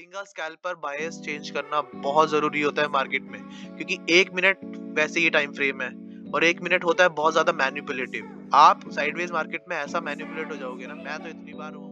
Being a scalper bias change करना बहुत जरूरी होता है मार्केट में, क्योंकि 1 मिनट वैसे ही टाइम फ्रेम है और 1 मिनट होता है बहुत ज्यादा मैनिपुलेटिव। आप साइडवेज मार्केट में ऐसा मैनिपुलेट हो जाओगे ना, मैं तो इतनी बार हूँ।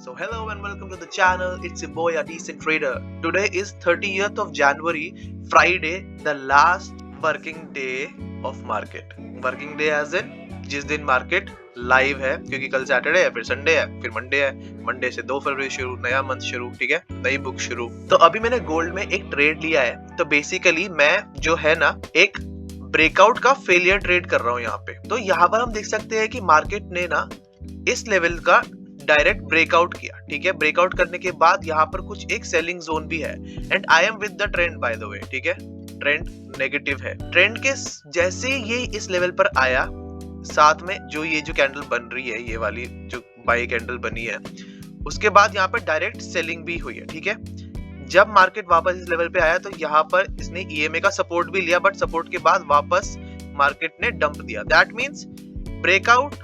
So hello and welcome to the channel. It's your boy, a decent trader. Today is 30th of January, Friday, the last working day of market. Working day as in जिस दिन मार्केट लाइव है, क्योंकि कल Saturday है, फिर Sunday है, फिर Monday है, मंडे से 2 फरवरी शुरू, नया मंथ शुरू, ठीक है, नई बुक शुरू। तो अभी मैंने गोल्ड में एक ट्रेड लिया है। तो बेसिकली मैं जो है ना एक ब्रेकआउट का फेलियर ट्रेड कर रहा हूँ यहाँ पे। तो यहाँ पर हम देख सकते हैं कि मार्केट ने ना इस लेवल का डायरेक्ट ब्रेकआउट किया, ठीक है। ब्रेकआउट करने के बाद यहाँ पर कुछ एक सेलिंग जोन भी है and I am with the trend by the way, ठीक है। ट्रेंड नेगेटिव है। ट्रेंड के जैसे ये इस लेवल पर आया, साथ में जो ये जो कैंडल बन रही है, ये वाली जो बाई कैंडल बनी है, उसके बाद यहाँ पर डायरेक्ट सेलिंग भी हुई है, ठीक है। जब मार्केट वापस इस लेवल पे आया तो यहाँ पर इसने ईएमए का सपोर्ट भी लिया, बट सपोर्ट के बाद वापस मार्केट ने डंप दिया। That means breakout,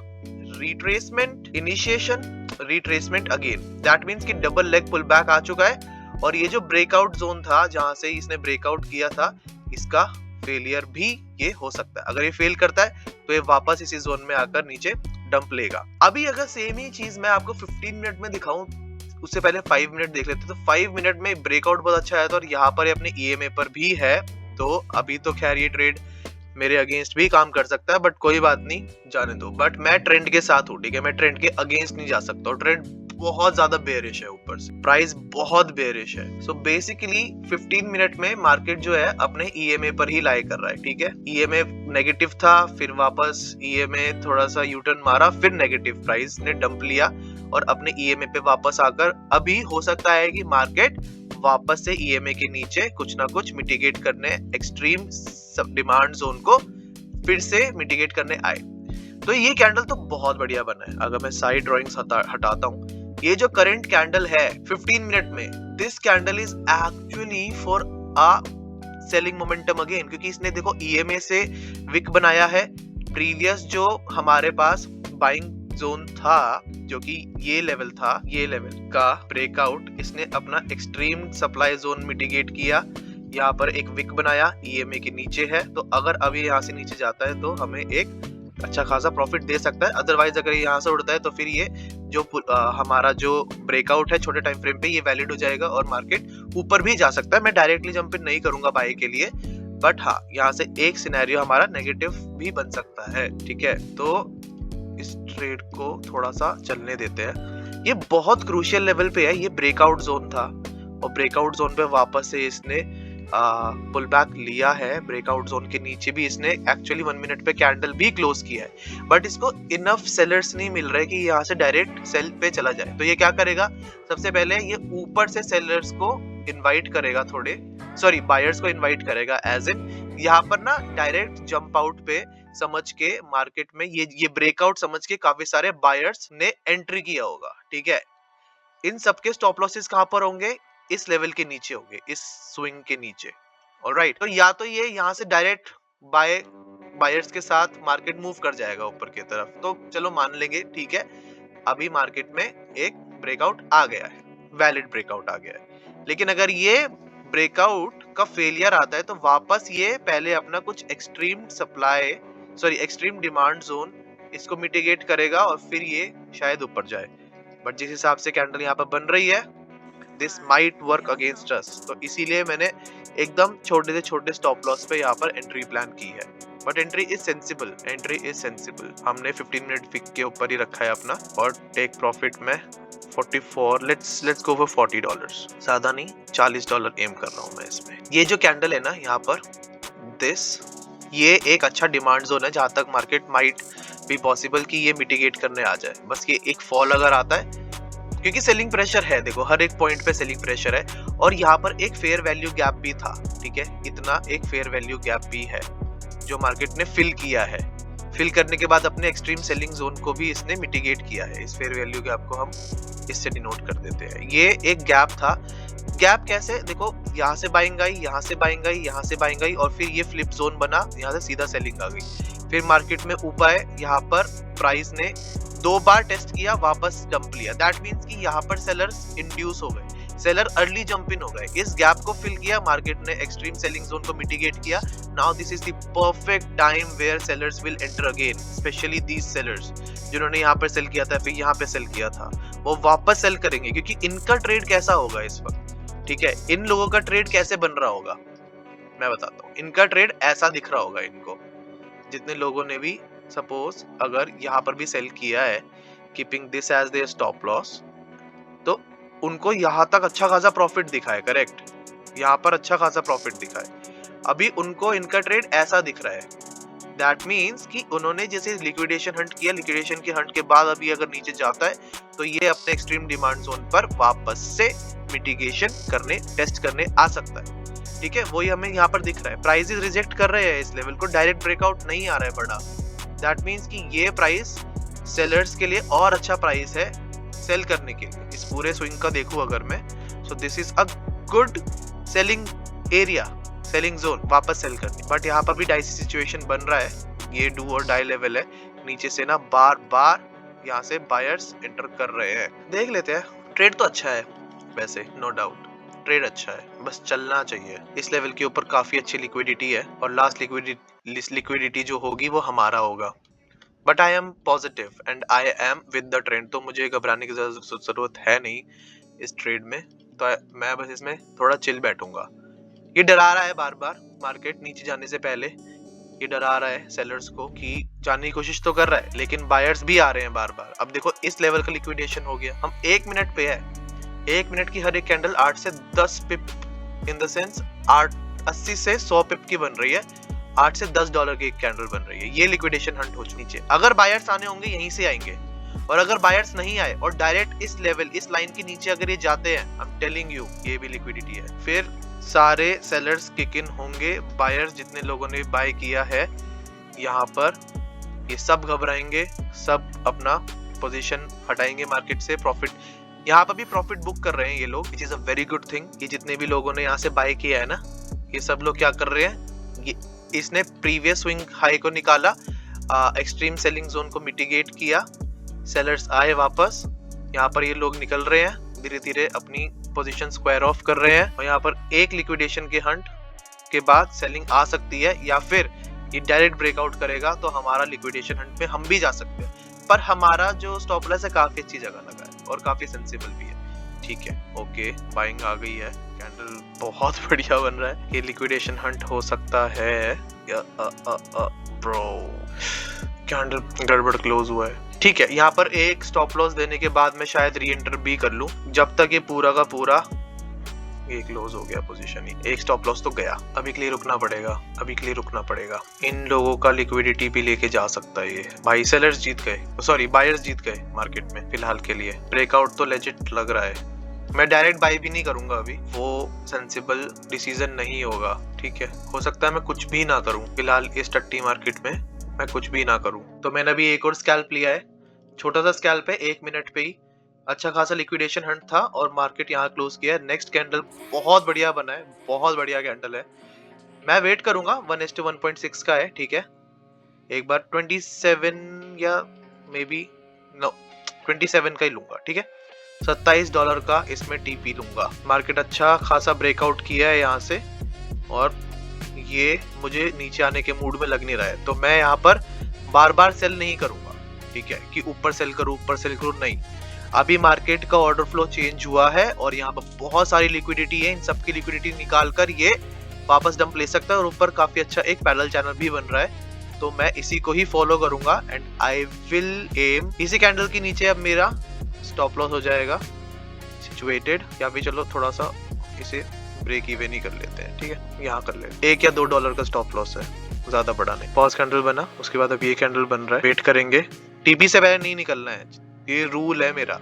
retracement, initiation, retracement again. That means कि डबल लेग पुल बैक आ चुका है और ये जो ब्रेकआउट जोन था जहां से इसने ब्रेकआउट किया था, इसका फेलियर भी ये हो सकता है। अगर ये फेल करता है तो ये वापस इसी जोन में आकर नीचे डंप लेगा। अभी अगर सेम ही चीज मैं आपको 15 मिनट में दिखाऊं, उससे पहले 5 मिनट देख लेते। तो 5 मिनट में ब्रेकआउट बहुत अच्छा है तो, और यहाँ पर अपने ईएमए पर भी है। तो अभी तो खैर ये ट्रेड मेरे अगेंस्ट भी काम कर सकता है, बट कोई बात नहीं, जाने दो। बट मैं ट्रेंड के साथ हूँ, ठीक है। मैं ट्रेंड के अगेंस्ट नहीं जा सकता। ट्रेंड बहुत ज्यादा बेयरिश है, ऊपर से प्राइस बहुत बेयरिश है। सो बेसिकली 15 मिनट में मार्केट जो है अपने ईएमए पर ही लाई कर रहा है, ठीक है। ईएमए नेगेटिव था, फिर वापस ईएमए थोड़ा सा यूटर्न मारा, फिर नेगेटिव, प्राइस ने डंप लिया और अपने ईएमए पे वापस आकर अभी हो सकता है कि मार्केट वापस से ईएमए के नीचे कुछ ना कुछ मिटिगेट करने, एक्सट्रीम डिमांड जोन को फिर से मिटिगेट करने आए। तो ये कैंडल तो बहुत बढ़िया बना है। अगर मैं साइड ड्राइंग्स हटाता हूँ, ये जो करंट कैंडल है 15 मिनट में, this candle is actually for a selling momentum again, क्योंकि इसने देखो ईएमए से विक बनाया है। प्रीवियस जो हमारे पास बाइंग जोन था, जो कि ये लेवल था, ये लेवल का ब्रेकआउट, इसने अपना एक्सट्रीम सप्लाई जोन मिटिगेट किया। यहाँ पर एक विक बनाया, ईएमए के नीचे है। तो अगर अभी यहाँ से नीचे जाता है तो हमें एक अच्छा खासा प्रॉफिट दे सकता है। अदरवाइज अगर यहाँ से उड़ता है तो फिर ये जो हमारा जो ब्रेकआउट है छोटे टाइम फ्रेम पे, ये वैलिड हो जाएगा और मार्केट ऊपर भी जा सकता है। मैं डायरेक्टली जंप इन नहीं करूंगा बाय के लिए, बट हाँ, यहाँ से एक सिनेरियो हमारा नेगेटिव भी बन सकता है, ठीक है। तो इस ट्रेड को थोड़ा सा चलने देते हैं। ये बहुत क्रूशियल लेवल पे है, ये ब्रेकआउट जोन था और ब्रेकआउट जोन पे वापस से इसने पुल बैक लिया है। ब्रेकआउट जोन के नीचे भी इसने एक्चुअली 1 मिनट पे कैंडल भी क्लोज किया है, बट इसको इनफ सेलर्स नहीं मिल रहे कि यहाँ से डायरेक्ट सेल पे चला जाए। तो ये क्या करेगा, सबसे पहले ये ऊपर से सेलर्स को इनवाइट करेगा, बायर्स को इनवाइट करेगा, एज इन यहाँ पर ना डायरेक्ट जंप आउट पे समझ के मार्केट में ये ब्रेकआउट समझ के काफी सारे बायर्स ने एंट्री किया होगा, ठीक है। इन सबके स्टॉप लॉसेस कहां पर होंगे, इस लेवल के नीचे होंगे, इस स्विंग के नीचे। ऑलराइट, तो या तो ये यहाँ से डायरेक्ट बायर्स के साथ मार्केट मूव कर जाएगा ऊपर की तरफ, तो चलो मान लेंगे, ठीक है। अभी मार्केट में एक ब्रेकआउट आ गया है, वैलिड ब्रेकआउट आ गया है। लेकिन अगर ये ब्रेकआउट का फेलियर आता है तो वापस ये पहले अपना कुछ एक्सट्रीम डिमांड जोन इसको मिटिगेट करेगा और फिर ये शायद ऊपर जाए। बट जिस हिसाब से कैंडल यहाँ पर बन रही है, this might work against us. तो इसीलिए मैंने एकदम छोटे से छोटे स्टॉप लॉस पे यहाँ पर एंट्री प्लान की है। But entry is sensible. हमने 15 मिनट फिक के ऊपर ही रखा है अपना, और टेक प्रॉफिट में 44, लेट्स गो फॉर $40, ज्यादा नहीं, $40 एम कर रहा हूँ मैं इसमें। ये जो कैंडल है ना यहाँ पर, ये एक अच्छा डिमांड जोन है जहां तक मार्केट माइट भी पॉसिबल कि ये मिटिगेट करने आ जाए। बस ये एक फॉल अगर आता है, क्योंकि सेलिंग प्रेशर है, देखो हर एक पॉइंट पे सेलिंग प्रेशर है, और यहाँ पर एक फेयर वैल्यू गैप भी था, ठीक है। इतना एक फेयर वैल्यू गैप भी है जो मार्केट ने फिल किया है फिल करने के बाद अपने एक्सट्रीम सेलिंग जोन को भी इसने मिटिगेट किया है। इस फेयर वैल्यू गैप को हम इससे डिनोट कर देते हैं। ये एक गैप था। गैप कैसे, देखो यहाँ से बाइंग आई, यहाँ से बाइंग आई, यहाँ से बाइंग आई और फिर ये फ्लिप जोन बना, यहाँ से सीधा सेलिंग आ गई। फिर मार्केट में ऊपर आए, यहाँ पर प्राइस ने 2 बार टेस्ट किया, वापस डंप लिया। दैट मीन्स कि यहाँ पर सेलर्स इंड्यूस हो गए, सेलर अर्ली जंप इन हो गए। इस गैप को फिल किया, मार्केट ने एक्सट्रीम सेलिंग जोन को मिटिगेट किया। Now this is the perfect time where sellers will enter again, especially these sellers जिन्होंने यहाँ पर सेल किया था फिर यहाँ पे सेल किया था, वो वापस सेल करेंगे क्योंकि इनका ट्रेड कैसा होगा इस वक्त, ठीक है। इन लोगों का ट्रेड कैसे बन रहा होगा मैं बताता हूँ। इनका ट्रेड ऐसा दिख रहा होगा इनको, जितने लोगों ने भी सपोज अगर यहाँ पर भी सेल किया है, keeping this as their stop loss, तो उनको यहाँ तक अच्छा खासा प्रॉफिट दिखा है, करेक्ट, यहाँ पर अच्छा खासा प्रॉफिट दिखा है। अभी उनको इनका ट्रेड ऐसा दिख रहा है। दैट मीन्स कि उन्होंने जैसे लिक्विडेशन हंट किया, लिक्विडेशन के हंट के बाद अभी अगर नीचे जाता है तो ये अपने एक्सट्रीम डिमांड जोन पर वापस से मिटिगेशन करने, टेस्ट करने आ सकता है, ठीक है। वही हमें यहाँ पर दिख रहा है। प्राइसेस रिजेक्ट कर रहे हैं इस लेवल को, डायरेक्ट ब्रेकआउट नहीं आ रहा है बड़ा। दैट मीन्स कि ये प्राइस सेलर्स के लिए और अच्छा प्राइस है सेल करने के लिए। इस पूरे स्विंग का देखूं अगर मैं, so this is a good selling area, selling zone वापस सेल करनी। बट यहाँ पर भी डाइसी सिचुएशन बन रहा है। ये डू और डाई लेवल है, नीचे से ना बार बार यहाँ से बायर्स एंटर कर रहे हैं। देख लेते हैं। ट्रेड तो अच्छा है वैसे, नो डाउट ट्रेड अच्छा है, बस चलना चाहिए। इस लेवल के ऊपर काफी अच्छी लिक्विडिटी है और लास्ट लिक्विडिटी जो होगी वो हमारा होगा। But I am positive and I am with the trend, तो मुझे घबराने की जरूरत है नहीं इस ट्रेड में। तो मैं बस इसमें थोड़ा चिल बैठूंगा। ये डरा रहा है बार बार, मार्केट नीचे जाने से पहले ये डरा रहा है सेलर्स को कि जाने की कोशिश तो कर रहा है, लेकिन बायर्स भी आ रहे हैं बार बार। अब देखो इस लेवल का लिक्विडेशन हो गया, हम 1 मिनट पे है। 1 मिनट की हर एक कैंडल 8 से 10 पिप, इन द सेंस 80 से 100 पिप की बन रही है। 8 से 10 डॉलर की एक कैंडल बन रही है। ये लिक्विडेशन हंट हो चुकी नीचे। अगर बायर्स आने होंगे यहीं से आएंगे, और अगर बायर्स नहीं आए और डायरेक्ट इस लेवल, इस लाइन के नीचे अगर ये जाते हैं, आई एम टेलिंग यू ये भी लिक्विडिटी है। फिर सारे सेलर्स किक इन होंगे, बायर्स जितने लोगों ने बाय किया है यहाँ पर, ये सब घबराएंगे, सब अपना पोजीशन हटाएंगे मार्केट से। प्रॉफिट यहाँ पर भी प्रॉफिट बुक कर रहे हैं ये लोग, which is a very good thing. ये जितने भी लोगों ने यहाँ से बाय किया है ना, ये सब लोग क्या कर रहे हैं, ये इसने प्रीवियस स्विंग हाई को निकाला, एक्सट्रीम सेलिंग जोन को मिटिगेट किया, सेलर्स आए वापस, यहाँ पर ये लोग निकल रहे हैं, धीरे धीरे अपनी पोजीशन स्क्वायर ऑफ कर रहे हैं। और यहाँ पर एक लिक्विडेशन के हंट के बाद सेलिंग आ सकती है, या फिर ये डायरेक्ट ब्रेकआउट करेगा तो हमारा लिक्विडेशन हंट में हम भी जा सकते हैं। पर हमारा जो स्टॉप लॉस है काफी अच्छी जगह लगा है और काफी सेंसिबल भी है, ठीक है। ओके, बाइंग आ गई है, कैंडल बहुत बढ़िया बन रहा है। ये लिक्विडेशन हंट हो सकता है ब्रो, कैंडल गड़बड़ क्लोज हुआ है, ठीक है। यहाँ पर एक स्टॉप लॉस देने के बाद मैं शायद री एंटर भी कर लूं, जब तक ये पूरा का पूरा ये क्लोज हो गया पोजीशन ही। एक स्टॉप लॉस तो गया, अभी के लिए रुकना पड़ेगा, अभी के लिए रुकना पड़ेगा। इन लोगों का लिक्विडिटी भी लेके जा सकता है ये भाई। सेलर्स जीत गए, सॉरी बायर्स जीत गए मार्केट में फिलहाल के लिए। ब्रेकआउट तो लेजिट लग रहा है। मैं डायरेक्ट बाय भी नहीं करूंगा अभी, वो सेंसिबल डिसीजन नहीं होगा, ठीक है। हो सकता है मैं कुछ भी ना करूं फिलहाल इस टट्टी मार्केट में, मैं कुछ भी ना करूं। तो मैंने अभी एक और स्कैल्प लिया है, छोटा सा स्कैल्प है, 1 मिनट पे ही अच्छा खासा लिक्विडेशन हंट था और मार्केट यहाँ क्लोज किया है। नेक्स्ट कैंडल बहुत बढ़िया बना है, बहुत बढ़िया कैंडल है। मैं वेट करूंगा, 1:1.6 का है, ठीक है। एक बार 27 या मे बी नो 27 का ही लूंगा, ठीक है। $27 का इसमें टीपी लूंगा। मार्केट अच्छा खासा ब्रेकआउट किया है यहाँ से और ये मुझे नीचे आने के मूड में लग नहीं रहा है, तो मैं यहाँ पर बार बार सेल नहीं करूंगा, ठीक है, कि ऊपर सेल करूं नहीं। अभी मार्केट का ऑर्डर फ्लो चेंज हुआ है और यहाँ पर बहुत सारी लिक्विडिटी है। इन सब की लिक्विडिटी निकाल कर ये वापस डंप ले सकता है और ऊपर काफी अच्छा एक पैरेलल चैनल भी बन रहा है, तो मैं इसी को ही फॉलो करूंगा एंड आई विल एम। इसी कैंडल के नीचे अब मेरा स्टॉप लॉस हो जाएगा सिचुएटेड, या फिर चलो थोड़ा सा इसे ब्रेक इवन ही कर लेते हैं, ठीक है। यहाँ कर ले, $1 या $2 का स्टॉप लॉस है, ज्यादा बड़ा नहीं। पॉज कैंडल बना, उसके बाद अब ये कैंडल बन रहा है, वेट करेंगे। टीपी से पहले नहीं निकलना है, ये रूल है मेरा,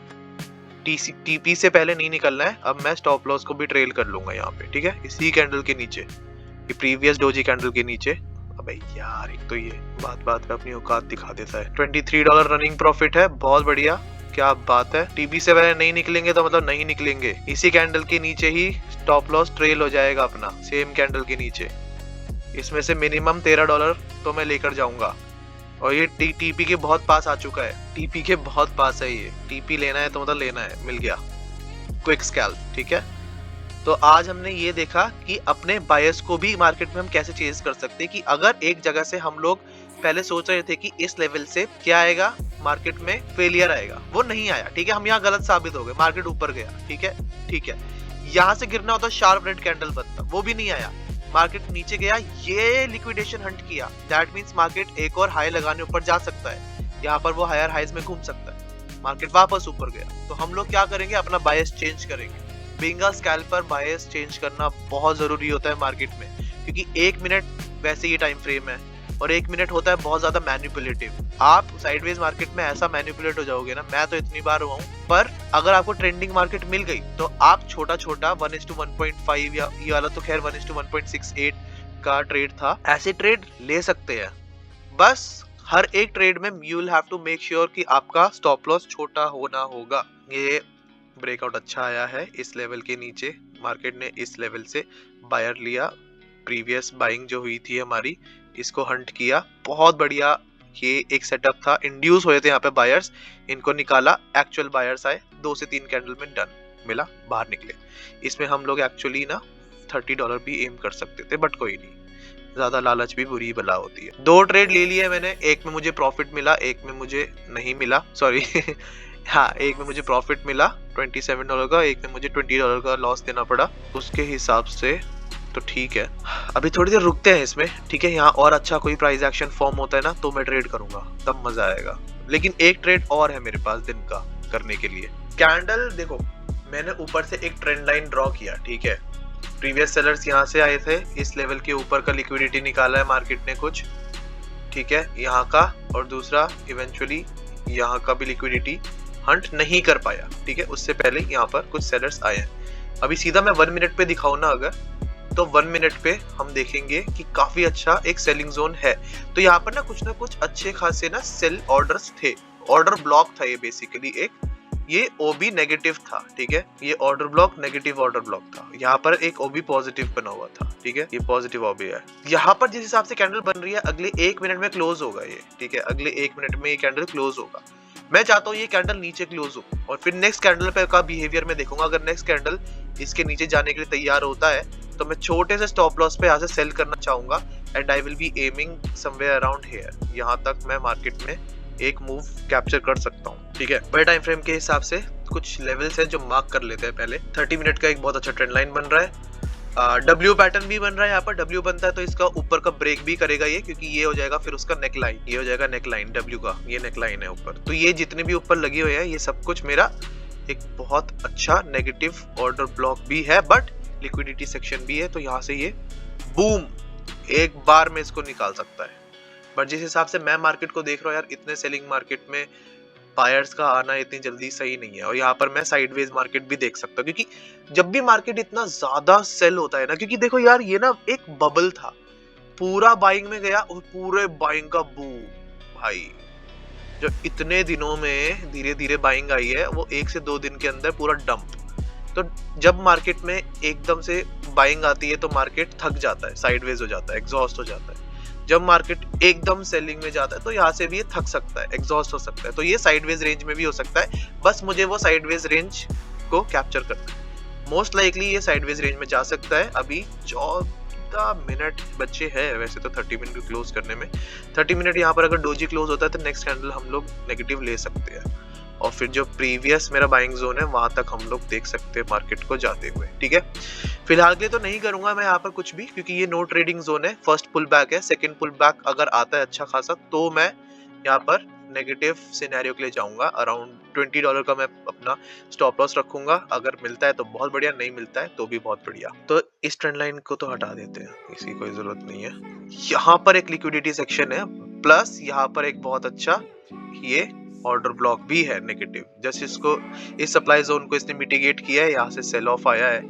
टीपी से पहले नहीं निकलना है। अब मैं स्टॉप लॉस को भी ट्रेल कर लूंगा यहाँ पे, ठीक है, इसी कैंडल के नीचे, ये प्रीवियस डोजी कैंडल के नीचे अबे यार, एक तो ये बात बात पे अपनी औकात दिखा देता है। $23 रनिंग प्रॉफिट है, बहुत बढ़िया, क्या बात है। टीबी से पहले नहीं निकलेंगे तो मतलब नहीं निकलेंगे। इसी कैंडल के नीचे ही स्टॉप लॉस ट्रेल हो जाएगा अपना, सेम कैंडल के नीचे। इसमें से मिनिमम $13 तो मैं लेकर जाऊंगा। और ये टीपी के बहुत पास आ चुका है, टीपी के बहुत पास है ये। टीपी लेना है तो मतलब लेना है, मिल गया, क्विक स्कैल्प, ठीक है। तो आज हमने ये देखा कि अपने बायस को भी मार्केट में हम कैसे चेंज कर सकते हैं, कि अगर एक जगह से हम लोग पहले सोच रहे थे कि इस लेवल से क्या आएगा, मार्केट में फेलियर आएगा, वो नहीं आया, ठीक है। हम यहाँ गलत साबित हो गए, मार्केट ऊपर गया, ठीक है, ठीक है। यहाँ से गिरना होता शार्प रेड कैंडल बनता, वो भी नहीं आया, मार्केट नीचे गया, ये लिक्विडेशन हंट किया। दैट मींस मार्केट एक और हाई लगाने ऊपर जा सकता है, यहाँ पर वो हायर हाइज में घूम सकता है, मार्केट वापस ऊपर गया। तो हम लोग क्या करेंगे, अपना बायस चेंज करेंगे। Being a scalper, bias change करना बहुत जरूरी होता है मार्केट में, क्योंकि 1 मिनट वैसे ही टाइम फ्रेम है और 1 मिनट होता है बहुत ज्यादा मैनिपुलेटिव। आप साइडवेज मार्केट में ऐसा मैनिपुलेट हो जाओगे ना, मैं तो इतनी बार हुआ हूँ। पर अगर आपको ट्रेंडिंग मार्केट मिल गई तो आप छोटा छोटा 1:1.5 या ये वाला तो खैर 1:1.68 का ट्रेड था, ऐसे ट्रेड ले सकते हैं। बस हर एक ट्रेड में you will have to make sure कि आपका स्टॉप लॉस छोटा होना होगा। ये ब्रेकआउट अच्छा आया है इस लेवल के नीचे, मार्केट ने इस लेवल से बायर लिया, प्रीवियस बाइंग जो हुई थी हमारी, इसको हंट किया, बहुत बढ़िया। ये एक सेटअप था, इंड्यूस हुए थे यहाँ पे बायर्स, इनको निकाला, एक्चुअल बायर्स आए, 2 से 3 कैंडल में डन मिला, बाहर निकले। इसमें हम लोग एक्चुअली ना $30 भी एम कर सकते थे, बट कोई नहीं, ज्यादा लालच भी बुरी बला होती है। 2 ट्रेड ले लिए मैंने, एक में मुझे प्रॉफिट मिला, एक में मुझे नहीं मिला, सॉरी हाँ, एक में मुझे प्रॉफिट मिला $27 का, एक में मुझे $20 का लॉस देना पड़ा। उसके हिसाब से तो ठीक है, अभी थोड़ी देर रुकते हैं इसमें, ठीक है। यहाँ और अच्छा कोई प्राइस एक्शन फॉर्म होता है ना तो मैं ट्रेड करूंगा, तब मजा आएगा। लेकिन एक ट्रेड और है मेरे पास दिन का करने के लिए। कैंडल देखो, मैंने ऊपर से एक ट्रेंड लाइन ड्रॉ किया, ठीक है। प्रीवियस सेलर्स यहाँ से आए थे, इस लेवल के ऊपर का लिक्विडिटी निकाला है मार्केट ने कुछ, ठीक है, यहाँ का, और दूसरा इवेंचुअली यहाँ का भी लिक्विडिटी हंट नहीं कर पाया, ठीक है। उससे पहले यहाँ पर कुछ सेलर्स आए हैं। अभी सीधा मैं 1 मिनट पे दिखाऊं ना अगर, तो 1 मिनट पे हम देखेंगे कि काफी अच्छा एक सेलिंग जोन है। तो यहाँ पर ना कुछ अच्छे खासे ना सेल ऑर्डर्स थे, ऑर्डर ब्लॉक था ये बेसिकली एक, ये ओबी नेगेटिव था, ठीक है। ये order block negative order block था, यहाँ पर एक ओबी पॉजिटिव बना हुआ था, ठीक है, ये पॉजिटिव ओबी है। यहाँ पर जिस हिसाब से कैंडल बन रही है, अगले 1 मिनट में क्लोज होगा ये, ठीक है, अगले 1 मिनट में ये कैंडल क्लोज होगा। मैं चाहता हूँ ये कैंडल नीचे क्लोज हो और फिर नेक्स्ट कैंडल पे का बिहेवियर में देखूंगा। अगर नेक्स्ट कैंडल इसके नीचे जाने के लिए तैयार होता है तो मैं छोटे से स्टॉप लॉस पे यहाँ से सेल करना चाहूंगा, and I will be aiming somewhere around here. यहाँ तक मैं मार्केट में एक मूव कैप्चर कर सकता हूँ, ठीक है। बड़े टाइम फ्रेम के हिसाब से कुछ लेवल्स है जो मार्क कर लेते हैं पहले। 30 मिनट का एक बहुत अच्छा ट्रेंड लाइन बन रहा है, डब्ल्यू पैटर्न भी बन रहा है। यहाँ पर डब्ल्यू बनता है तो इसका ऊपर का ब्रेक भी करेगा ये, क्योंकि ये हो जाएगा फिर उसका नेक लाइन, ये हो जाएगा नेक लाइन डब्ल्यू का, ये नेक लाइन है ऊपर। तो ये जितने भी ऊपर लगे हुए हैं ये सब कुछ मेरा एक बहुत अच्छा नेगेटिव ऑर्डर ब्लॉक भी है, बट लिक्विडिटी सेक्शन भी है। तो यहाँ से ये बूम एक बार में इसको निकाल सकता है। बट जिस हिसाब से मैं मार्केट को देख रहा हूँ यार, इतने सेलिंग मार्केट में बायर्स का आना इतनी जल्दी सही नहीं है। और यहाँ पर मैं साइडवेज मार्केट भी देख सकता हूँ, क्योंकि जब भी मार्केट इतना ज्यादा सेल होता है ना, क्योंकि देखो यार ये ना एक बबल था, पूरा बाइंग में गया और पूरे बाइंग का बूम भाई, जो इतने दिनों में धीरे धीरे बाइंग आई है वो 1 से 2 दिन के अंदर पूरा डंप। तो जब मार्केट में एकदम से बाइंग आती है तो मार्केट थक जाता है, साइडवेज हो जाता है, एग्जॉस्ट हो जाता है। जब मार्केट एकदम सेलिंग में जाता है तो यहाँ से भी ये थक सकता है, एग्जॉस्ट हो सकता है। तो ये साइडवेज रेंज में भी हो सकता है, बस मुझे वो साइडवेज रेंज को कैप्चर करना है। मोस्ट लाइकली ये साइडवेज रेंज में जा सकता है। अभी 14 मिनट बचे हैं वैसे तो 30 मिनट क्लोज करने में। 30 मिनट यहाँ पर अगर डोजी क्लोज होता है तो नेक्स्ट कैंडल हम लोग नेगेटिव ले सकते हैं, और फिर जो प्रीवियस मेरा बाइंग जोन है वहां तक हम लोग देख सकते हैं मार्केट को जाते हुए, ठीक है। फिलहाल के लिए तो नहीं करूंगा मैं यहाँ पर कुछ भी, क्योंकि ये नो ट्रेडिंग जोन है। फर्स्ट पुल बैक है, सेकंड पुल बैक अगर आता है अच्छा खासा तो मैं यहाँ पर नेगेटिव सिनेरियो के लिए जाऊंगा। अराउंड $20 का मैं अपना स्टॉप लॉस रखूंगा। अगर मिलता है तो बहुत बढ़िया, नहीं मिलता है तो भी बहुत बढ़िया। तो इस ट्रेंड लाइन को तो हटा देते हैं, इसकी कोई जरूरत नहीं है। यहाँ पर एक लिक्विडिटी सेक्शन है, प्लस यहाँ पर एक बहुत अच्छा ये ऑर्डर ब्लॉक भी है नेगेटिव। जस्ट इसको, इस सप्लाई जोन को इसने मिटिगेट किया है, यहाँ से सेल ऑफ आया है।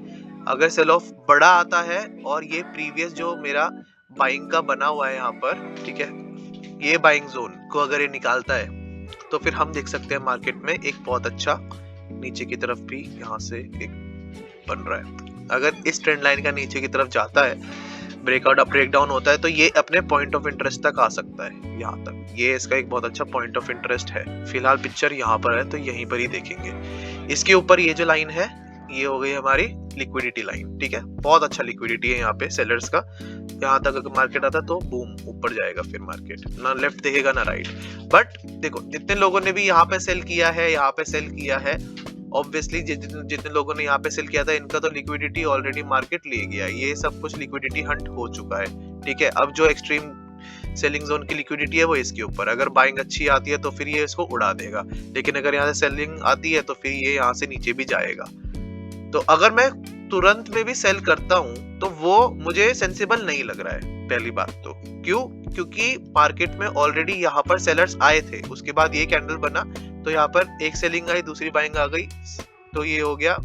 अगर सेल ऑफ बड़ा आता है और ये प्रीवियस जो मेरा बाइंग का बना हुआ है यहाँ पर, ठीक है। ये बाइंग जोन को अगर ये निकालता है तो फिर हम देख सकते हैं मार्केट में एक बहुत अच्छा नीचे की तरफ भी यहाँ से एक बन रहा है। अगर इस ट्रेंड लाइन का नीचे की तरफ जाता है, ब्रेकआउट अप ब्रेक डाउन होता है, तो ये अपने पॉइंट ऑफ इंटरेस्ट तक आ सकता है। यहाँ तक ये इसका एक बहुत अच्छा पॉइंट ऑफ इंटरेस्ट है। फिलहाल पिक्चर यहाँ पर है तो यहीं पर ही देखेंगे। इसके ऊपर ये जो लाइन है ये हो गई हमारी लिक्विडिटी लाइन, ठीक है। बहुत अच्छा लिक्विडिटी है यहाँ पे सेलर्स का। यहाँ तक अगर मार्केट आता तो बूम ऊपर जाएगा, फिर मार्केट ना लेफ्ट देखेगा ना राइट। बट देखो जितने लोगों ने भी यहाँ पे सेल किया है, यहाँ पे सेल किया है, ऑब्वियसली जितने लोगों ने यहाँ पे सेल किया था इनका तो लिक्विडिटी ऑलरेडी मार्केट ले गया। ये सब कुछ लिक्विडिटी हंट हो चुका है, ठीक है। अब जो एक्सट्रीम सेलिंग जोन की लिक्विडिटी है वो इसके ऊपर। अगर बाइंग अच्छी आती है तो फिर ये इसको उड़ा देगा, लेकिन अगर यहाँ से सेलिंग आती है तो फिर ये यहाँ से नीचे भी जाएगा। तो अगर मैं तुरंत में भी सेल करता हूं तो वो मुझे सेंसिबल नहीं लग रहा है। पहली बात तो क्योंकि मार्केट में ऑलरेडी यहाँ पर सेलर्स आए थे, उसके बाद ये कैंडल बना तो यहाँ पर एक सेलिंग आई, दूसरी बाइंग आ गई, तो ये हो गया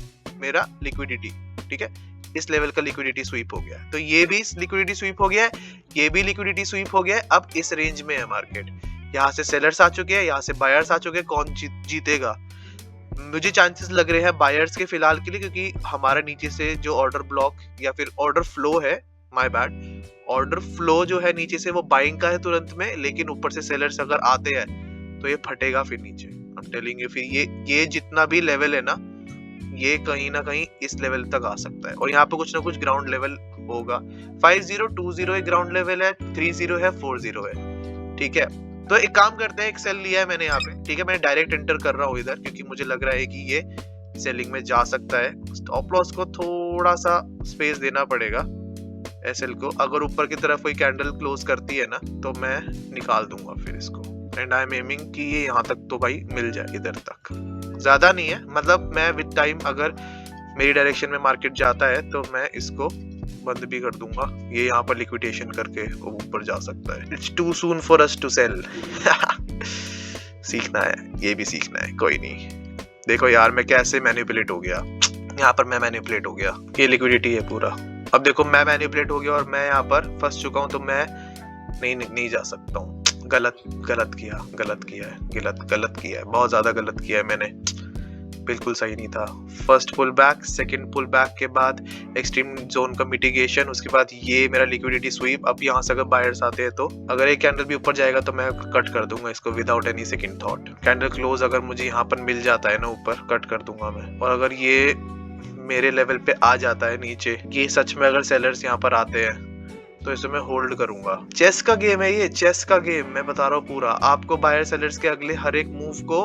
मेरा लिक्विडिटी, ठीक है। इस लेवल का लिक्विडिटी स्वीप हो गया, तो ये भी लिक्विडिटी स्वीप हो गया है, ये भी लिक्विडिटी स्वीप हो गया है। अब इस रेंज में है मार्केट, यहाँ से सेलर्स आ चुके हैं, यहाँ से बायर्स आ चुके हैं। कौन जीतेगा? मुझे चांसेस लग रहे हैं बायर्स के फिलहाल के लिए, क्योंकि हमारा नीचे से जो ऑर्डर ब्लॉक या फिर ऑर्डर फ्लो है, माय बैड, ऑर्डर फ्लो जो है नीचे से वो बाइंग का है तुरंत में, लेकिन ऊपर से सेलर्स अगर आते हैं तो ये फटेगा फिर नीचे। हम टेलिंग फिर ये जितना भी लेवल है ना, ये कहीं ना कहीं इस लेवल तक आ सकता है। और यहाँ पे कुछ ना कुछ ग्राउंड लेवल होगा। 5020 एक ग्राउंड लेवल है, 30 है, 40 है, ठीक है। तो एक काम करते हैं, एक सेल लिया है मैंने यहाँ पे, ठीक है। मैं डायरेक्ट एंटर कर रहा हूँ इधर, क्योंकि मुझे लग रहा है कि ये सेलिंग में जा सकता है। स्टॉप लॉस को थोड़ा सा स्पेस देना पड़ेगा एसएल को। अगर ऊपर की तरफ कोई कैंडल क्लोज करती है ना तो मैं निकाल दूंगा फिर इसको। एंड आई एम एमिंग कि ये यहाँ तक तो भाई मिल जाए, इधर तक ज्यादा नहीं है। मतलब मैं विद टाइम अगर मेरी डायरेक्शन में मार्केट जाता है तो मैं इसको बंद भी कर दूंगा। ये यहाँ पर लिक्विडेशन करके ऊपर जा सकता है। It's too soon for us to sell. सीखना है, ये भी सीखना है, कोई नहीं। देखो यार मैं कैसे मैनिपुलेट हो गया, यहाँ पर मैं मैनिपुलेट हो गया। ये लिक्विडिटी है पूरा। अब देखो मैं मैनिपुलेट हो गया और मैं यहाँ पर फंस चुका हूँ, तो मैं नहीं जा सकता हूँ। गलत किया है, बहुत ज्यादा गलत किया है मैंने, बिल्कुल सही नहीं था। First pull back, second pull back के बाद एक्सट्रीम जोन का मिटिगेशन, उसके बाद ये मेरा लिक्विडिटी स्वीप। अब यहाँ से अगर बायर्स आते हैं तो अगर एक कैंडल भी ऊपर जाएगा तो मैं कट कर दूंगा इसको without any second thought. Candle close अगर मुझे यहाँ पर मिल जाता है ना ऊपर, कट कर दूंगा मैं। और अगर ये मेरे लेवल पे आ जाता है नीचे, ये सच में अगर सेलर्स यहाँ पर आते हैं तो इसे मैं होल्ड करूंगा। चेस का गेम है ये, चेस का गेम मैं बता रहा हूँ पूरा। आपको बायर सेलर्स के अगले हर एक मूव को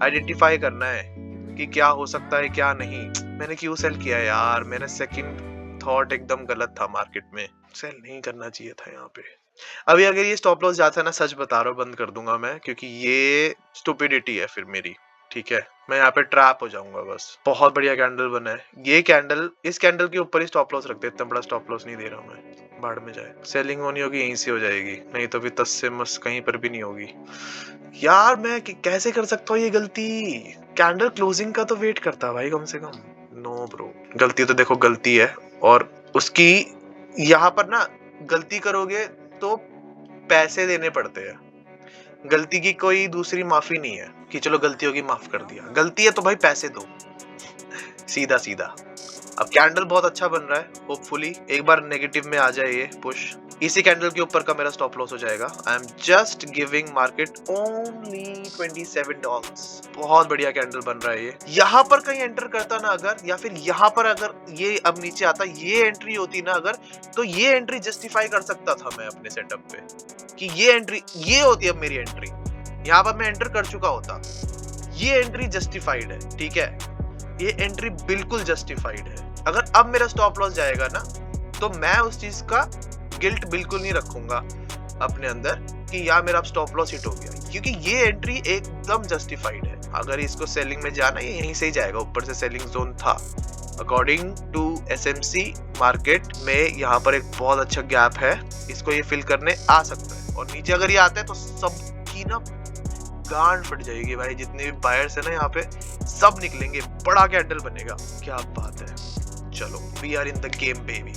आइडेंटिफाई करना है कि क्या हो सकता है क्या नहीं। मैंने क्यों सेल किया यार, मेरा सेकंड थॉट एकदम गलत था। मार्केट में सेल नहीं करना चाहिए था यहाँ पे। अभी अगर ये स्टॉप लॉस जाता है ना, सच बता रहा हूँ बंद कर दूंगा मैं, क्योंकि ये स्टुपिडिटी है फिर मेरी, ठीक है। मैं यहाँ पे ट्रैप हो जाऊंगा बस। बहुत बढ़िया कैंडल बना है ये कैंडल, इस कैंडल के ऊपर ही स्टॉप लॉस रखते। इतना बड़ा स्टॉप लॉस नहीं दे रहा हूँ मैं, बाढ़ में जाए। सेलिंग होनी होगी यहीं से हो जाएगी, नहीं तो फिर 10 से मस कहीं पर भी नहीं होगी। यार मैं कैसे कर सकता हूँ ये गलती? कैंडल क्लोजिंग का तो वेट करता भाई कम से कम। नो ब्रो, गलती तो देखो गलती है, और उसकी यहाँ पर ना गलती करोगे तो पैसे देने पड़ते हैं। गलती की कोई दूसरी माफी नहीं है कि चलो गलती होगी माफ कर दिया। गलती है तो भाई पैसे दो, सीधा सीधा। अब कैंडल बहुत अच्छा बन रहा है, होपफुली एक बार नेगेटिव में आ जाए ये पुश, इसी कैंडल के ऊपर का मेरा स्टॉप लॉस हो जाएगा। I am just giving market only $27। बहुत बढ़िया कैंडल बन रहा है ये। यहाँ पर कहीं एंटर करता ना अगर, या फिर यहाँ पर अगर ये अब नीचे आता, ये एंट्री होती ना अगर, तो ये एंट्री जस्टिफाई कर सकता था मैं अपने सेटअप पे कि ये एंट्री, ये होती अब मेरी एंट्री। यहाँ पर मैं एंटर कर चुका होता, ये एंट्री जस्टिफाइड है, ठीक है। ये एंट्री बिल्कुल जस्टिफाइड है। अगर अब मेरा स्टॉप लॉस जाएगा ना तो मैं उस चीज का गिल्ट बिल्कुल नहीं रखूंगा अपने अंदर कि यार मेरा अब स्टॉप लॉस हिट हो गया, क्योंकि ये एंट्री एकदम जस्टिफाइड है। अगर इसको सेलिंग में जाना, ये यहीं से ही जाएगा, ऊपर से सेलिंग जोन था। अकॉर्डिंग टू SMC मार्केट में यहाँ पर एक बहुत अच्छा गैप है, इसको ये फिल करने आ सकता है। और नीचे अगर ये आता है तो सबकी ना गांड फट जाएगी भाई। जितने भी बायर्स है ना यहाँ पे सब निकलेंगे, बड़ा कैंडल बनेगा। क्या बात है, चलो we are in the game baby.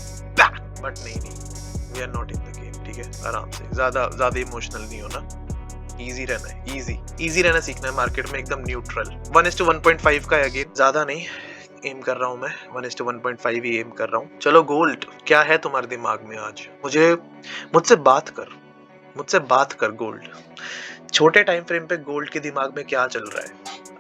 But नहीं, we are not in the game, ठीक है। आराम से, ज्यादा इमोशनल नहीं होना, इजी रहना है, इजी रहना सीखना है मार्केट में, एकदम न्यूट्रल। 1:1.5 का है अगेन, ज्यादा नहीं एम कर रहा हूँ मैं, 1:1.5 ही एम कर रहा हूँ। चलो गोल्ड, क्या है तुम्हारे दिमाग में आज? मुझसे बात कर गोल्ड। छोटे टाइम फ्रेम पे गोल्ड के दिमाग में क्या चल रहा है?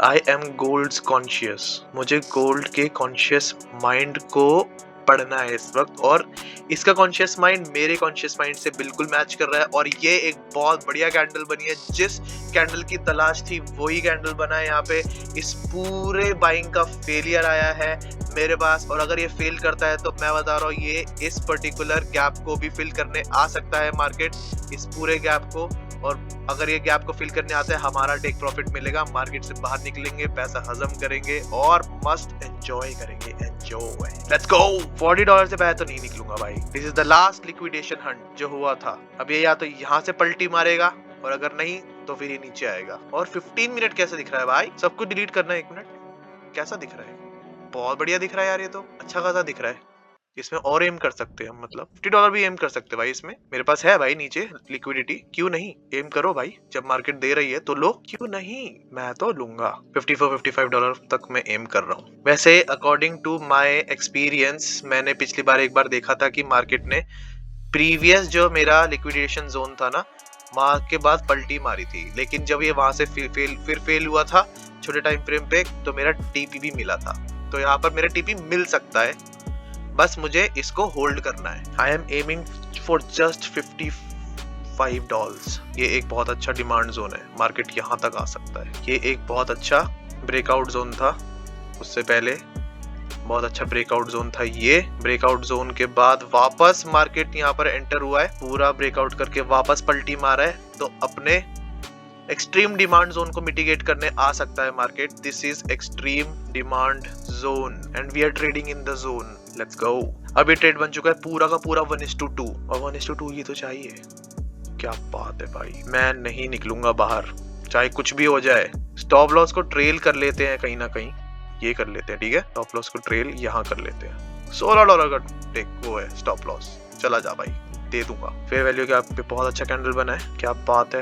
आई एम गोल्ड कॉन्शियस, मुझे गोल्ड के कॉन्शियस माइंड को पढ़ना है इस वक्त, और इसका कॉन्शियस माइंड मेरे कॉन्शियस माइंड से बिल्कुल मैच कर रहा है। और ये एक बहुत बढ़िया कैंडल बनी है, जिस कैंडल की तलाश थी वही कैंडल बना है यहाँ पे। इस पूरे बाइंग का फेलियर आया है मेरे पास, और अगर ये फेल करता है तो मैं बता रहा हूँ ये इस पर्टिकुलर गैप को भी फिल करने आ सकता है मार्केट, इस पूरे गैप को। और अगर ये गैप को फिल करने आता है, हमारा टेक प्रॉफिट मिलेगा, मार्केट से बाहर निकलेंगे, पैसा हजम करेंगे और मस्त एंजॉय करेंगे। Enjoy, let's go. $40 से पहले तो नहीं निकलूंगा भाई। This is the last liquidation Hunt जो हुआ था। अब ये या तो यहाँ से पलटी मारेगा, और अगर नहीं तो फिर ये नीचे आएगा। और 15 मिनट कैसे दिख रहा है भाई? सब कुछ डिलीट करना है 1 मिनट। कैसा दिख रहा है? बहुत बढ़िया दिख रहा है यार, ये तो अच्छा खासा दिख रहा है। इसमें और एम कर सकते हैं हम, मतलब $50 भी एम कर सकते हैं भाई इसमें। मेरे पास है भाई नीचे लिक्विडिटी, क्यों नहीं? एम करो भाई, जब मार्केट दे रही है तो लो, क्यों नहीं? मैं तो लूंगा। $54-55 तक मैं एम कर रहा हूँ। वैसे अकॉर्डिंग टू माय एक्सपीरियंस, मैंने पिछली बार एक बार देखा था कि मार्केट ने प्रीवियस जो मेरा लिक्विडेशन जोन था ना, वहां के बाद पलटी मारी थी, लेकिन जब ये वहां से फिर फेल हुआ था छोटे टाइम फ्रेम पे, तो मेरा टीपी भी मिला था। तो यहाँ पर मेरा टीपी मिल सकता है, बस मुझे इसको होल्ड करना है। I am aiming for just $55। ये एक बहुत अच्छा डिमांड जोन है, मार्केट यहाँ तक आ सकता है। ये एक बहुत अच्छा ब्रेकआउट जोन था, उससे पहले बहुत अच्छा ब्रेकआउट जोन था। ये ब्रेकआउट जोन के बाद वापस मार्केट यहाँ पर एंटर हुआ है, पूरा ब्रेकआउट करके वापस पलटी मारा है, तो अपने एक्सट्रीम डिमांड जोन को मिटिगेट करने आ सकता है market. This is extreme demand zone and we are trading in the zone. Let's go. अब ये ट्रेड बन चुका है पूरा का पूरा 1:2, और 1:2 ही तो चाहिए। क्या बात है भाई, मैं नहीं निकलूंगा बाहर चाहे कुछ भी हो जाए। स्टॉप लॉस को ट्रेल कर लेते हैं कहीं ना कहीं, ये कर लेते हैं, ठीक है। स्टॉप लॉस को ट्रेल यहाँ कर लेते हैं। $16 का टेक वो है स्टॉप लॉस, चला जा भाई, दे दूंगा। फेयर वैल्यू का पे बहुत अच्छा कैंडल बना है, क्या बात है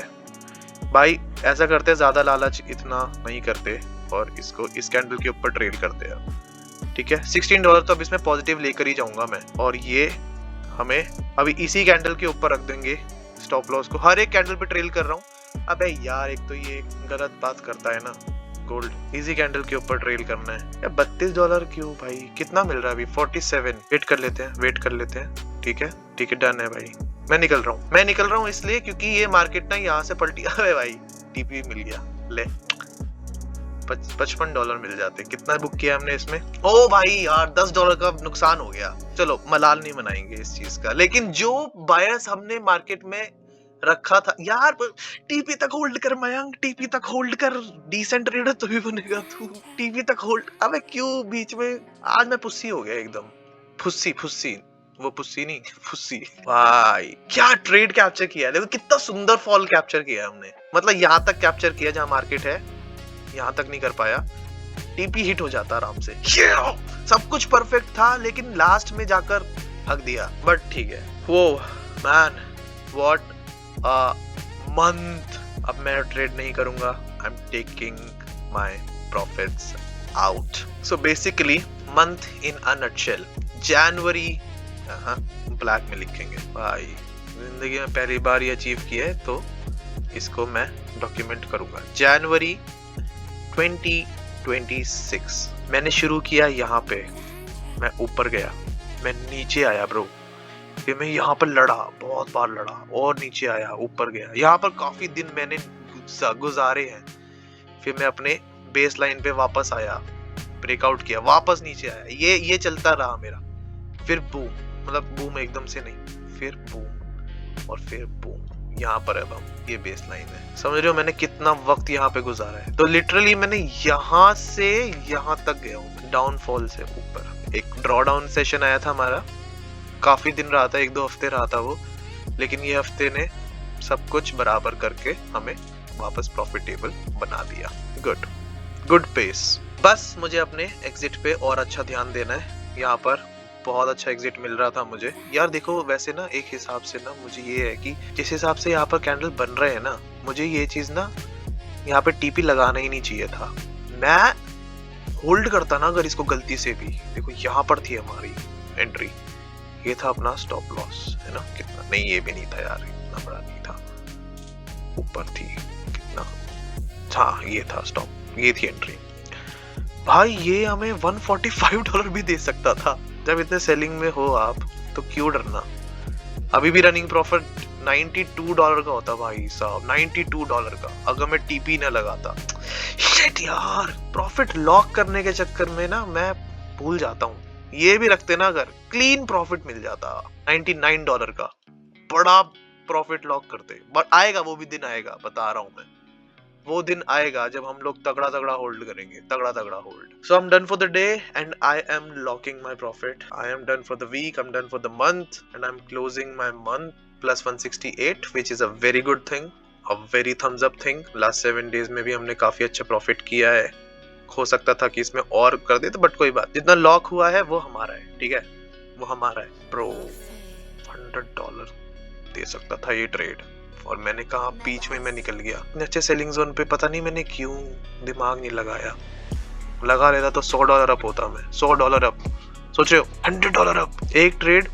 भाई। ऐसा करते हैं, ज्यादा लालच इतना नहीं करते, और इसको इस कैंडल के ऊपर ट्रेल करते हैं, ठीक है। $16 तो अब इसमें पॉजिटिव लेकर ही जाऊंगा मैं, और ये हमें अभी इसी कैंडल के ऊपर रख देंगे स्टॉप लॉस को। हर एक कैंडल पे ट्रेल कर रहा हूँ। अबे यार, एक तो ये गलत बात करता है ना गोल्ड, इजी कैंडल के ऊपर ट्रेल करना है या $32 क्यों भाई? कितना मिल रहा है अभी? 47। वेट कर लेते हैं, ठीक है डन है भाई। मैं निकल रहा हूँ इसलिए क्योंकि ये मार्केट ना यहाँ से पलटी। अरे भाई टीपी मिल गया, ले $55 मिल जाते। कितना बुक किया हमने इसमें? ओ भाई यार, $10 का नुकसान हो गया। चलो मलाल नहीं मनाएंगे इस चीज का, लेकिन जो बायर्स हमने मार्केट में रखा था यार, टीपी तक होल्ड कर मयंक, टीपी तक होल्ड कर, डिसेंट ट्रेडर तो भी बनेगा तू, टीपी तक होल्ड। अबे क्यों बीच में? आज मैं पुस्सी हो गया एकदम, फुस्सी वो पुस्सी नहीं, फुस्सी। भाई क्या ट्रेड कैप्चर किया है, देखो कितना सुंदर फॉल कैप्चर किया हमने। मतलब यहाँ तक कैप्चर किया जहाँ मार्केट है, यहाँ तक नहीं कर पाया, टीपी हिट हो जाता आराम से। सब कुछ परफेक्ट था, लेकिन लास्ट में जाकर हक दिया, बट ठीक है। वो मैन, व्हाट मंथ। अब मैं ट्रेड नहीं करूंगा, I am taking my profits out. So basically month in a nutshell, January black में लिखेंगे भाई। जिंदगी में पहली बार ये अचीव किया है, तो इसको मैं डॉक्यूमेंट करूंगा। जनवरी 2026 मैंने शुरू किया यहाँ पे, मैं ऊपर गया, मैं नीचे आया ब्रो, फिर मैं यहाँ पर लड़ा, बहुत बार लड़ा और नीचे आया, ऊपर गया। यहाँ पर काफी दिन मैंने गुजारे हैं, फिर मैं अपने बेस लाइन पे वापस आया, ब्रेकआउट किया, वापस नीचे आया। ये चलता रहा मेरा। फिर बूम, मतलब बूम एकदम से नहीं, फिर बूम और फिर बूम। यहाँ पर अब ये बेस लाइन है, समझ रहे हो मैंने कितना वक्त यहाँ पे गुजारा है। तो लिटरली मैंने यहाँ से यहाँ तक गया हूँ, डाउनफॉल से ऊपर। एक ड्रॉ डाउन सेशन आया था हमारा, काफी दिन रहा था, 1-2 हफ्ते रहा था वो, लेकिन ये हफ्ते ने सब कुछ बराबर करके हमें वापस प्रॉफिटेबल बना दिया। Good pace. बस मुझे अपने एग्जिट पे और अच्छा ध्यान देना है। यहाँ पर बहुत अच्छा एग्जिट मिल रहा था मुझे। यार देखो वैसे ना एक हिसाब से ना मुझे ये है कि जिस हिसाब से यहाँ पर कैंडल बन रहे हैं ना, मुझे ये चीज ना यहाँ पे टीपी लगाना ही नहीं चाहिए था। मैं होल्ड करता ना अगर इसको गलती से भी। देखो यहाँ पर थी हमारी एंट्री, ये था अपना स्टॉप लॉस, है ना। कितना नहीं, ये भी नहीं था यार, इतना बड़ा नहीं था, ऊपर थी कितना, हाँ ये था स्टॉप, ये थी एंट्री। भाई ये हमें $145 भी दे सकता था। जब इतने सेलिंग में हो आप तो क्यों डरना। अभी भी रनिंग प्रॉफिट $92 का होता भाई साहब, $92 का, अगर मैं टीपी ना लगाता। शिट यार, प्रॉफिट लॉक करने के चक्कर में ना मैं भूल जाता हूँ। ये भी रखते ना, अगर क्लीन प्रॉफिट मिल जाता $99 का, बड़ा प्रॉफिट लॉक करते। बट आएगा, वो भी दिन आएगा, बता रहा हूँ मैं। वो दिन आएगा जब हम लोग तगड़ा तगड़ा होल्ड करेंगे, तगड़ा तगड़ा hold. So I am done for the day and I am locking my profit. I am done for the week, I am done for the month and I am closing my month plus 168, which is a very good thing, a very thumbs up thing. Last 7 days में भी हमने काफी अच्छा profit किया है। हो सकता था कि इसमें और कर देते, बट कोई बात, जितना लॉक हुआ है वो हमारा है, ठीक है, वो हमारा है। ब्रो $100 दे सकता था ये ट्रेड, और मैंने कहा बीच में मैं निकल गया इतने अच्छे सेलिंग जोन पे। पता नहीं मैंने क्यों दिमाग नहीं लगाया, लगा लेता तो $100 अप होता। मैं $100 अप, सोच रहे हो, $100 अप। एक ट्रेड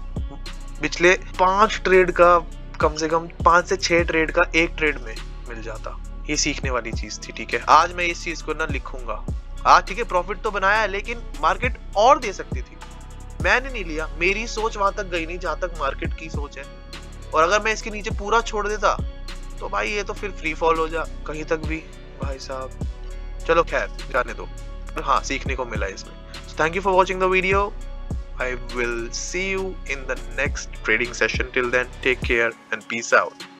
पिछले 5 ट्रेड का, कम से कम 5 से 6 ट्रेड का एक ट्रेड में मिल जाता। ये सीखने वाली चीज थी, ठीक है। आज मैं इस चीज को ना लिखूंगा। आज ठीक है, प्रॉफिट तो बनाया है, लेकिन मार्केट और दे सकती थी, मैंने नहीं लिया। मेरी सोच वहां तक गई नहीं जहां तक मार्केट की सोच है। और अगर मैं इसके नीचे पूरा छोड़ देता तो भाई ये तो फिर फ्री फॉल हो जा कहीं तक भी भाई साहब। चलो खैर जाने दो, हाँ सीखने को मिला इसमें। Thank you for watching the video. I will see you in the next trading session. Till then take care and peace out.